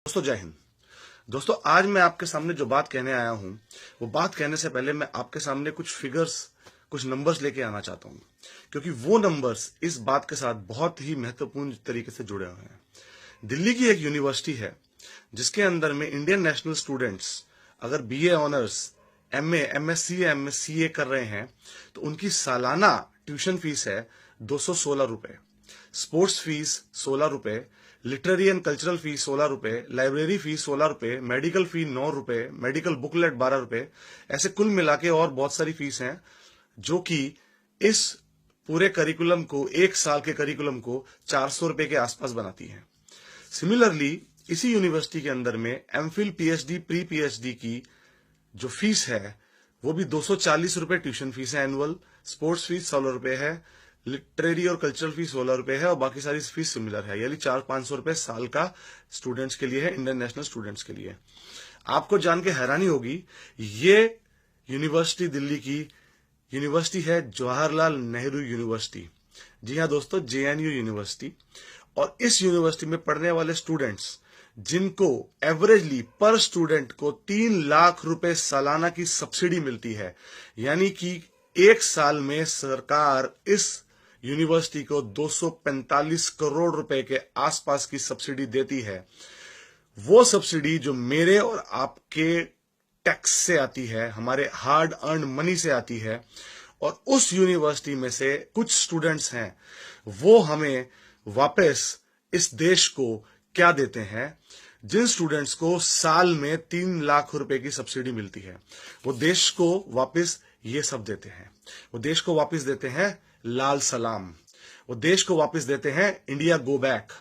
दोस्तों जय हिंद। दोस्तों आज मैं आपके सामने जो बात कहने आया हूं वो बात कहने से पहले मैं आपके सामने कुछ फिगर्स कुछ नंबर्स लेके आना चाहता हूं, क्योंकि वो नंबर्स इस बात के साथ बहुत ही महत्वपूर्ण तरीके से जुड़े हुए हैं। दिल्ली की एक यूनिवर्सिटी है जिसके अंदर में इंडियन नेशनल स्टूडेंट्स अगर बीए ऑनर्स, एमए, एमएससी या एमएससीए कर रहे हैं तो उनकी सालाना ट्यूशन फीस है 216 रुपए, स्पोर्ट्स फीस 16 रुपए, लिटरेरी एंड कल्चरल फीस 16 रुपए, लाइब्रेरी फीस 16 रुपए, मेडिकल फी 9 रुपए, मेडिकल बुकलेट 12 रुपए, ऐसे कुल मिला के और बहुत सारी फीस हैं जो कि इस पूरे करिकुलम को, एक साल के करिकुलम को 400 रुपए के आसपास बनाती है। सिमिलरली इसी यूनिवर्सिटी के अंदर में एमफिल, पीएचडी, प्री पीएचडी की जो फीस है वो भी 240 रुपए ट्यूशन फीस है एनुअल, स्पोर्ट्स फीस 16 रुपए है, लिटरेरी और कल्चरल फीस 16 रुपए है और बाकी सारी फीस सिमिलर है, यानी 400-500 रुपए साल का स्टूडेंट्स के लिए है, इंडियन नेशनल स्टूडेंट्स के लिए। आपको जान के हैरानी होगी, ये यूनिवर्सिटी दिल्ली की यूनिवर्सिटी है जवाहरलाल नेहरू यूनिवर्सिटी। जी हाँ दोस्तों, जेएनयू यूनिवर्सिटी। और इस यूनिवर्सिटी में पढ़ने वाले स्टूडेंट्स जिनको एवरेजली पर स्टूडेंट को 3 लाख रुपए सालाना की सब्सिडी मिलती है, यानी कि एक साल में सरकार इस यूनिवर्सिटी को 245 करोड़ रुपए के आसपास की सब्सिडी देती है। वो सब्सिडी जो मेरे और आपके टैक्स से आती है, हमारे हार्ड अर्न मनी से आती है, और उस यूनिवर्सिटी में से कुछ स्टूडेंट्स हैं वो हमें वापस इस देश को क्या देते हैं। जिन स्टूडेंट्स को साल में 3 लाख रुपए की सब्सिडी मिलती है वो देश को वापस ये सब देते हैं। वो देश को वापस देते हैं लाल सलाम, वो देश को वापस देते हैं इंडिया गो बैक,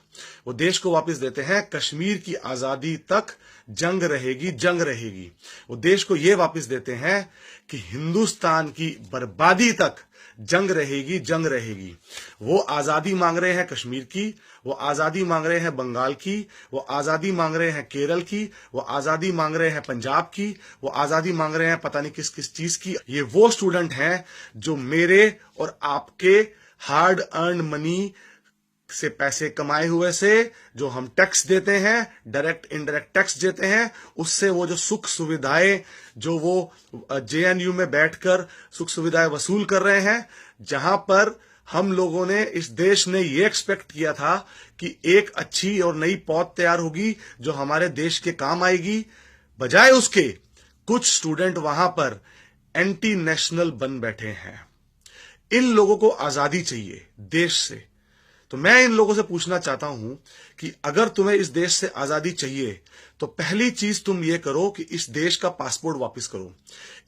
वो देश को वापस देते हैं कश्मीर की आजादी तक जंग रहेगी, जंग रहेगी। वो देश को ये वापस देते हैं कि हिंदुस्तान की बर्बादी तक जंग रहेगी, जंग रहेगी। वो आजादी मांग रहे हैं कश्मीर की, वो आजादी मांग रहे हैं बंगाल की, वो आजादी मांग रहे हैं केरल की, वो आजादी मांग रहे हैं पंजाब की, वो आजादी मांग रहे हैं पता नहीं किस किस चीज की। ये वो स्टूडेंट हैं जो मेरे और आपके हार्ड अर्न मनी से, पैसे कमाए हुए से, जो हम टैक्स देते हैं, डायरेक्ट इनडायरेक्ट टैक्स देते हैं, उससे वो जो सुख सुविधाएं जो वो जेएनयू में बैठकर सुख सुविधाएं वसूल कर रहे हैं, जहां पर हम लोगों ने, इस देश ने ये एक्सपेक्ट किया था कि एक अच्छी और नई पौध तैयार होगी जो हमारे देश के काम आएगी, बजाय उसके कुछ स्टूडेंट वहां पर एंटी नेशनल बन बैठे हैं। इन लोगों को आजादी चाहिए देश से, तो मैं इन लोगों से पूछना चाहता हूं कि अगर तुम्हें इस देश से आजादी चाहिए तो पहली चीज तुम ये करो कि इस देश का पासपोर्ट वापस करो,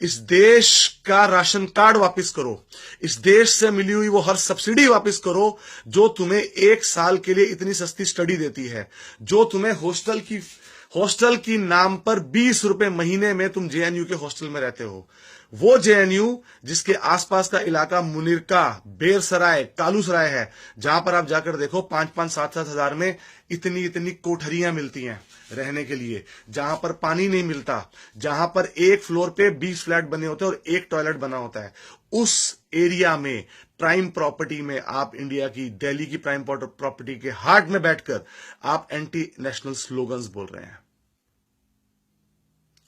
इस देश का राशन कार्ड वापस करो, इस देश से मिली हुई वो हर सब्सिडी वापस करो जो तुम्हें एक साल के लिए इतनी सस्ती स्टडी देती है, जो तुम्हें हॉस्टल की नाम पर 20 रुपए महीने में तुम जेएनयू के हॉस्टल में रहते हो। वो जेएनयू जिसके आसपास का इलाका मुनिरका, बेरसराय, कालूसराय है, जहां पर आप जाकर देखो 5-5, 7-7 हजार में इतनी इतनी कोठरियां मिलती हैं रहने के लिए, जहां पर पानी नहीं मिलता, जहां पर एक फ्लोर पे 20 फ्लैट बने होते हैं और एक टॉयलेट बना होता है। उस एरिया में, प्राइम प्रॉपर्टी में, आप इंडिया की, दिल्ली की प्राइम प्रॉपर्टी के हार्ट में बैठकर आप एंटी नेशनल स्लोगन्स बोल रहे हैं,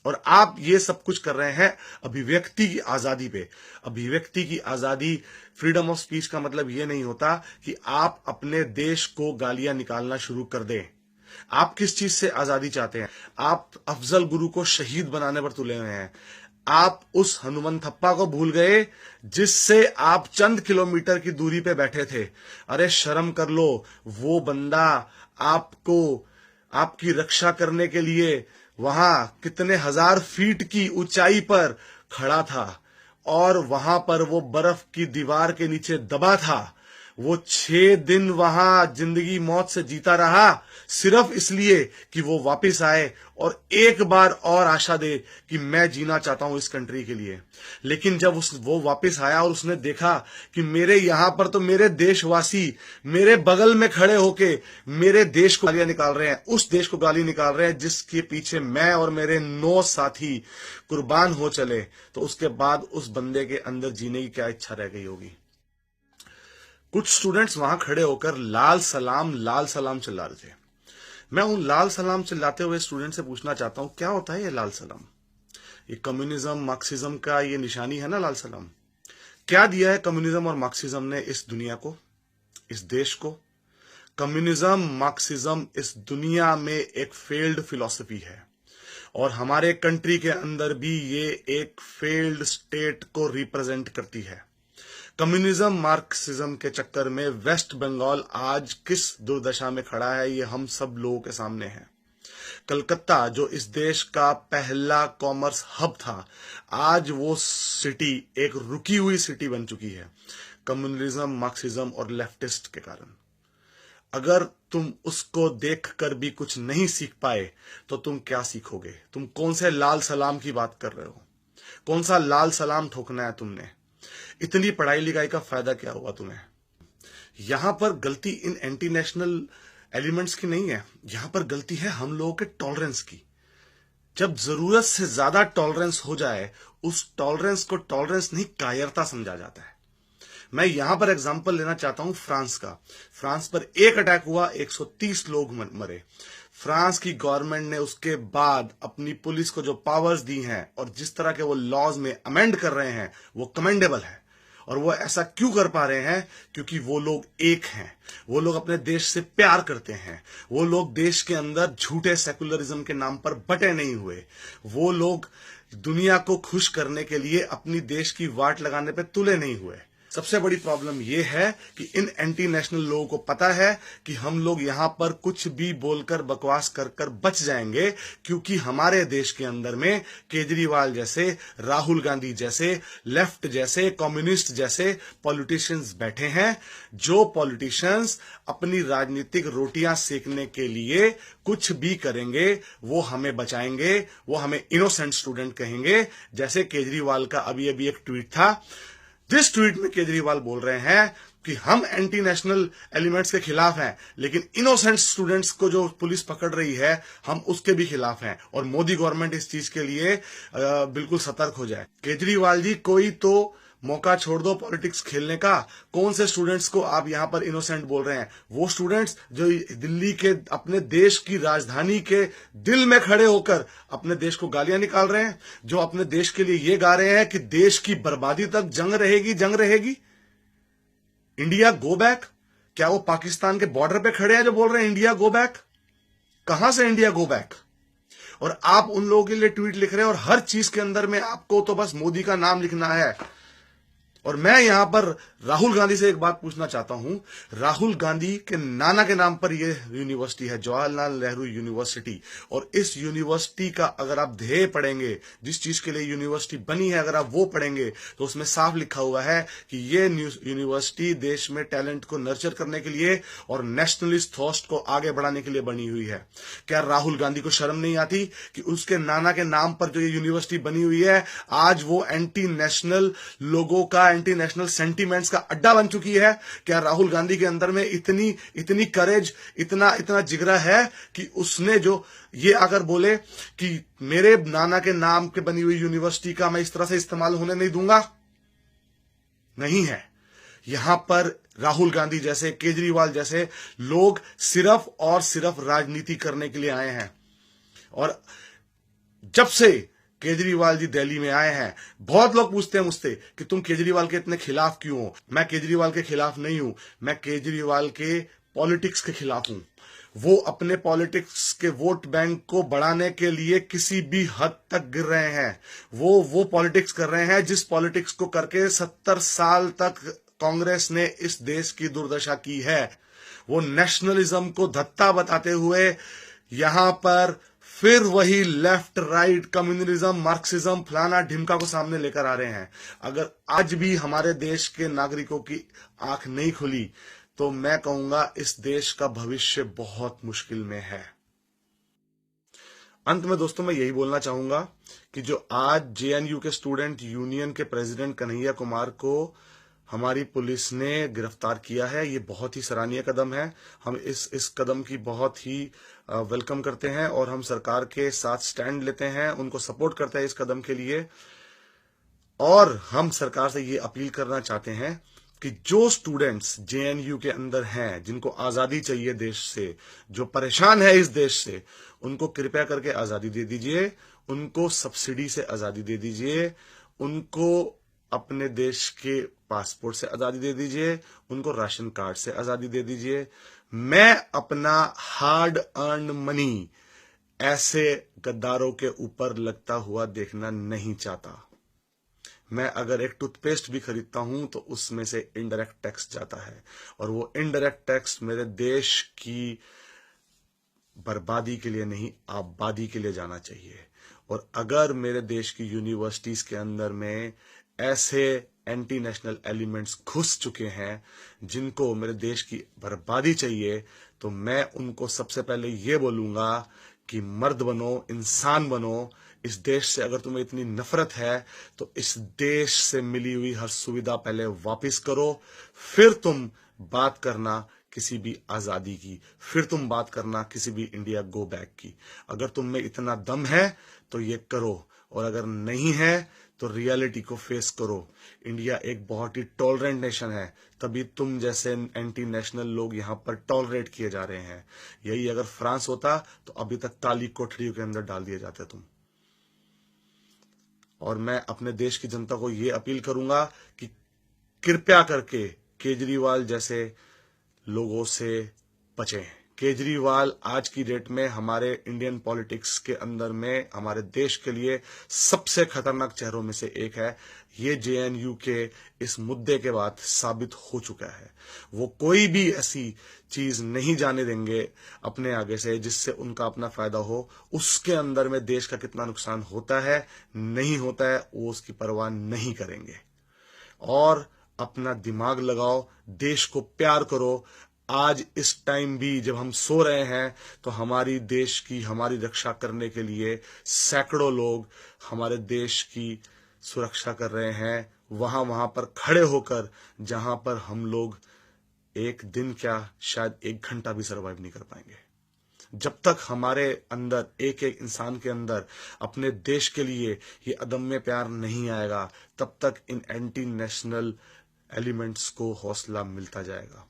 और आप ये सब कुछ कर रहे हैं अभिव्यक्ति की आजादी पे। अभिव्यक्ति की आजादी, फ्रीडम ऑफ स्पीच का मतलब ये नहीं होता कि आप अपने देश को गालियां निकालना शुरू कर दें। आप किस चीज से आजादी चाहते हैं? आप अफजल गुरु को शहीद बनाने पर तुले हुए हैं। आप उस हनुमंथप्पा को भूल गए जिससे आप चंद किलोमीटर की दूरी पे बैठे थे। अरे शर्म कर लो, वो बंदा आपको, आपकी रक्षा करने के लिए वहां कितने हजार फीट की ऊंचाई पर खड़ा था और वहां पर वो बर्फ की दीवार के नीचे दबा था। वो 6 दिन वहां जिंदगी मौत से जीता रहा सिर्फ इसलिए कि वो वापस आए और एक बार और आशा दे कि मैं जीना चाहता हूं इस कंट्री के लिए। लेकिन जब वो वापस आया और उसने देखा कि मेरे यहां पर तो मेरे देशवासी मेरे बगल में खड़े होके मेरे देश को गालियां निकाल रहे हैं, उस देश को गाली निकाल रहे हैं जिसके पीछे मैं और मेरे 9 साथी कुर्बान हो चले, तो उसके बाद उस बंदे के अंदर जीने की क्या इच्छा रह गई होगी। कुछ स्टूडेंट्स वहां खड़े होकर लाल सलाम चिल्ला रहे थे। मैं उन लाल सलाम चिल्लाते हुए स्टूडेंट से पूछना चाहता हूं, क्या होता है ये लाल सलाम? ये कम्युनिज्म मार्क्सिज्म का ये निशानी है ना, लाल सलाम। क्या दिया है कम्युनिज्म और मार्क्सिज्म ने इस दुनिया को, इस देश को? कम्युनिज्म मार्क्सिज्म इस दुनिया में एक फेल्ड फिलॉसफी है, और हमारे कंट्री के अंदर भी ये एक फेल्ड स्टेट को रिप्रेजेंट करती है। कम्युनिज्म मार्क्सिज्म के चक्कर में वेस्ट बंगाल आज किस दुर्दशा में खड़ा है, ये हम सब लोगों के सामने है। कलकत्ता, जो इस देश का पहला कॉमर्स हब था, आज वो सिटी एक रुकी हुई सिटी बन चुकी है, कम्युनिज्म मार्क्सिज्म और लेफ्टिस्ट के कारण। अगर तुम उसको देखकर भी कुछ नहीं सीख पाए तो तुम क्या सीखोगे? तुम कौन से लाल सलाम की बात कर रहे हो? कौन सा लाल सलाम ठोकना है तुमने? इतनी पढ़ाई लिखाई का फायदा क्या हुआ तुम्हें? यहां पर गलती इन एंटी नेशनल एलिमेंट्स की नहीं है, यहां पर गलती है हम लोगों के टॉलरेंस की। जब जरूरत से ज्यादा टॉलरेंस हो जाए, उस टॉलरेंस को टॉलरेंस नहीं, कायरता समझा जाता है। मैं यहां पर एग्जांपल लेना चाहता हूं फ्रांस का। फ्रांस पर एक अटैक हुआ, 130 लोग मरे। फ्रांस की गवर्नमेंट ने उसके बाद अपनी पुलिस को जो पावर्स दी हैं और जिस तरह के वो लॉज में अमेंड कर रहे हैं, वो कमेंडेबल है। और वो ऐसा क्यों कर पा रहे हैं? क्योंकि वो लोग एक हैं, वो लोग अपने देश से प्यार करते हैं, वो लोग देश के अंदर झूठे सेकुलरिज्म के नाम पर बटे नहीं हुए, वो लोग दुनिया को खुश करने के लिए अपनी देश की वाट लगाने पे तुले नहीं हुए। सबसे बड़ी प्रॉब्लम यह है कि इन एंटी नेशनल लोगों को पता है कि हम लोग यहां पर कुछ भी बोलकर बकवास कर कर बच जाएंगे, क्योंकि हमारे देश के अंदर में केजरीवाल जैसे, राहुल गांधी जैसे, लेफ्ट जैसे, कम्युनिस्ट जैसे पॉलिटिशियंस बैठे हैं, जो पॉलिटिशियंस अपनी राजनीतिक रोटियां सेकने के लिए कुछ भी करेंगे। वो हमें बचाएंगे, वो हमें इनोसेंट स्टूडेंट कहेंगे। जैसे केजरीवाल का अभी अभी एक ट्वीट था, जिस ट्वीट में केजरीवाल बोल रहे हैं कि हम एंटी नेशनल एलिमेंट्स के खिलाफ हैं, लेकिन इनोसेंट स्टूडेंट्स को जो पुलिस पकड़ रही है, हम उसके भी खिलाफ हैं, और मोदी गवर्नमेंट इस चीज के लिए बिल्कुल सतर्क हो जाए। केजरीवाल जी, कोई तो मौका छोड़ दो पॉलिटिक्स खेलने का। कौन से स्टूडेंट्स को आप यहां पर इनोसेंट बोल रहे हैं? वो स्टूडेंट्स जो दिल्ली के, अपने देश की राजधानी के दिल में खड़े होकर अपने देश को गालियां निकाल रहे हैं, जो अपने देश के लिए ये गा रहे हैं कि देश की बर्बादी तक जंग रहेगी, जंग रहेगी, इंडिया गो बैक। क्या वो पाकिस्तान के बॉर्डर पे खड़े हैं जो बोल रहे हैं इंडिया गो बैक? कहां से इंडिया गो बैक? और आप उन लोगों के लिए ट्वीट लिख रहे हैं, और हर चीज के अंदर में आपको तो बस मोदी का नाम लिखना है। और मैं यहां पर राहुल गांधी से एक बात पूछना चाहता हूं। राहुल गांधी के नाना के नाम पर यह यूनिवर्सिटी है, जवाहरलाल नेहरू यूनिवर्सिटी, और इस यूनिवर्सिटी का अगर आप ध्येय पढ़ेंगे, जिस चीज के लिए यूनिवर्सिटी बनी है, अगर आप वो पढ़ेंगे तो उसमें साफ लिखा हुआ है कि ये यूनिवर्सिटी देश में टैलेंट को नर्चर करने के लिए और नेशनलिस्ट थॉट को आगे बढ़ाने के लिए बनी हुई है। क्या राहुल गांधी को शर्म नहीं आती कि उसके नाना के नाम पर जो ये यूनिवर्सिटी बनी हुई है, आज वो एंटी नेशनल लोगों का, एंटी नेशनल सेंटीमेंट्स का अड्डा बन चुकी है? क्या राहुल गांधी के अंदर में इतनी करेज, इतना जिगरा है कि उसने जो ये अगर बोले कि मेरे नाना के नाम के बनी हुई यूनिवर्सिटी का मैं इस तरह से इस्तेमाल होने नहीं दूंगा? नहीं है। यहां पर राहुल गांधी जैसे, केजरीवाल जैसे लोग सिर्फ और सिर्फ राजनीति करने के लिए आए हैं। और जब से केजरीवाल जी दिल्ली में आए हैं, बहुत लोग पूछते हैं मुझसे कि तुम केजरीवाल के इतने खिलाफ क्यों हो? मैं केजरीवाल के खिलाफ नहीं हूं, मैं केजरीवाल के पॉलिटिक्स के खिलाफ हूं। वो अपने पॉलिटिक्स के वोट बैंक को बढ़ाने के लिए किसी भी हद तक गिर रहे हैं। वो पॉलिटिक्स कर रहे हैं जिस पॉलिटिक्स को करके 70 साल तक कांग्रेस ने इस देश की दुर्दशा की है। वो नेशनलिज्म को धत्ता बताते हुए यहां पर फिर वही लेफ्ट राइट कम्युनिज्म, मार्क्सिज्म, फलाना ढिमका को सामने लेकर आ रहे हैं। अगर आज भी हमारे देश के नागरिकों की आंख नहीं खुली तो मैं कहूंगा इस देश का भविष्य बहुत मुश्किल में है। अंत में दोस्तों मैं यही बोलना चाहूंगा कि जो आज जेएनयू के स्टूडेंट यूनियन के प्रेसिडेंट कन्हैया कुमार को हमारी पुलिस ने गिरफ्तार किया है, ये बहुत ही सराहनीय कदम है। हम इस कदम की बहुत ही वेलकम करते हैं और हम सरकार के साथ स्टैंड लेते हैं, उनको सपोर्ट करते हैं इस कदम के लिए। और हम सरकार से ये अपील करना चाहते हैं कि जो स्टूडेंट्स जेएनयू के अंदर हैं, जिनको आजादी चाहिए देश से, जो परेशान है इस देश से, उनको कृपया करके आजादी दे दीजिए, उनको सब्सिडी से आजादी दे दीजिए, उनको अपने देश के पासपोर्ट से आजादी दे दीजिए, उनको राशन कार्ड से आजादी दे दीजिए। मैं अपना हार्ड अर्न मनी ऐसे गद्दारों के ऊपर लगता हुआ देखना नहीं चाहता। मैं अगर एक टूथपेस्ट भी खरीदता हूं तो उसमें से इनडायरेक्ट टैक्स जाता है, और वो इनडायरेक्ट टैक्स मेरे देश की बर्बादी के लिए नहीं, आबादी के लिए जाना चाहिए। और अगर मेरे देश की यूनिवर्सिटीज के अंदर में ऐसे एंटी नेशनल एलिमेंट्स घुस चुके हैं जिनको मेरे देश की बर्बादी चाहिए, तो मैं उनको सबसे पहले ये बोलूंगा कि मर्द बनो, इंसान बनो। इस देश से अगर तुम्हें इतनी नफरत है तो इस देश से मिली हुई हर सुविधा पहले वापस करो, फिर तुम बात करना किसी भी आजादी की, फिर तुम बात करना किसी भी इंडिया गो बैक की। अगर तुम में इतना दम है तो ये करो, और अगर नहीं है तो रियलिटी को फेस करो। इंडिया एक बहुत ही टॉलरेंट नेशन है, तभी तुम जैसे एंटी नेशनल लोग यहां पर टॉलरेट किए जा रहे हैं। यही अगर फ्रांस होता तो अभी तक काली कोठरियों के अंदर डाल दिए जाते तुम। और मैं अपने देश की जनता को यह अपील करूंगा कि कृपया करके केजरीवाल जैसे लोगों से बचें। केजरीवाल आज की डेट में हमारे इंडियन पॉलिटिक्स के अंदर में हमारे देश के लिए सबसे खतरनाक चेहरों में से एक है। ये जेएनयू के इस मुद्दे के बाद साबित हो चुका है। वो कोई भी ऐसी चीज नहीं जाने देंगे अपने आगे से जिससे उनका अपना फायदा हो। उसके अंदर में देश का कितना नुकसान होता है नहीं होता है वो उसकी परवाह नहीं करेंगे। और अपना दिमाग लगाओ, देश को प्यार करो। आज इस टाइम भी जब हम सो रहे हैं तो हमारी देश की, हमारी रक्षा करने के लिए सैकड़ों लोग हमारे देश की सुरक्षा कर रहे हैं, वहां पर खड़े होकर, जहां पर हम लोग एक दिन क्या शायद 1 घंटा भी सरवाइव नहीं कर पाएंगे। जब तक हमारे अंदर, एक एक इंसान के अंदर अपने देश के लिए ये अदम्य प्यार नहीं आएगा, तब तक इन एंटी नेशनल एलिमेंट्स को हौसला मिलता जाएगा।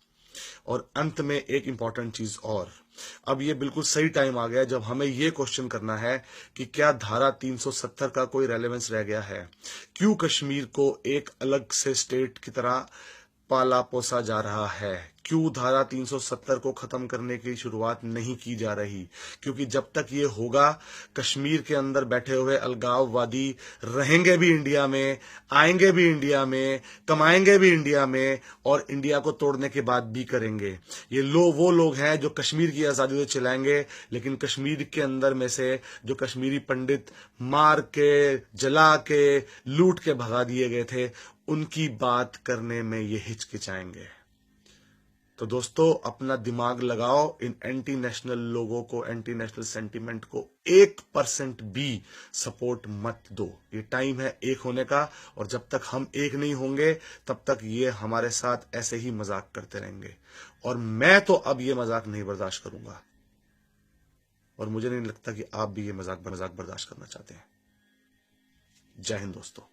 और अंत में एक इंपॉर्टेंट चीज और, अब ये बिल्कुल सही टाइम आ गया जब हमें ये क्वेश्चन करना है कि क्या धारा 370 का कोई रेलेवेंस रह गया है? क्यों कश्मीर को एक अलग से स्टेट की तरह पाला पोसा जा रहा है? क्यों धारा 370 को खत्म करने की शुरुआत नहीं की जा रही? क्योंकि जब तक ये होगा, कश्मीर के अंदर बैठे हुए अलगाववादी रहेंगे भी इंडिया में, आएंगे भी इंडिया में, कमाएंगे भी इंडिया में, और इंडिया को तोड़ने के बाद भी करेंगे। ये वो लोग हैं जो कश्मीर की आजादी तो चिल्लाएंगे, लेकिन कश्मीर के अंदर में से जो कश्मीरी पंडित मार के, जला के, लूट के भगा दिए गए थे, उनकी बात करने में ये हिचकिचाएंगे। तो दोस्तों, अपना दिमाग लगाओ, इन एंटी नेशनल लोगों को, एंटी नेशनल सेंटीमेंट को 1% भी सपोर्ट मत दो। ये टाइम है एक होने का, और जब तक हम एक नहीं होंगे तब तक ये हमारे साथ ऐसे ही मजाक करते रहेंगे। और मैं तो अब ये मजाक नहीं बर्दाश्त करूंगा, और मुझे नहीं लगता कि आप भी ये मजाक बर्दाश्त करना चाहते हैं। जय हिंद दोस्तों।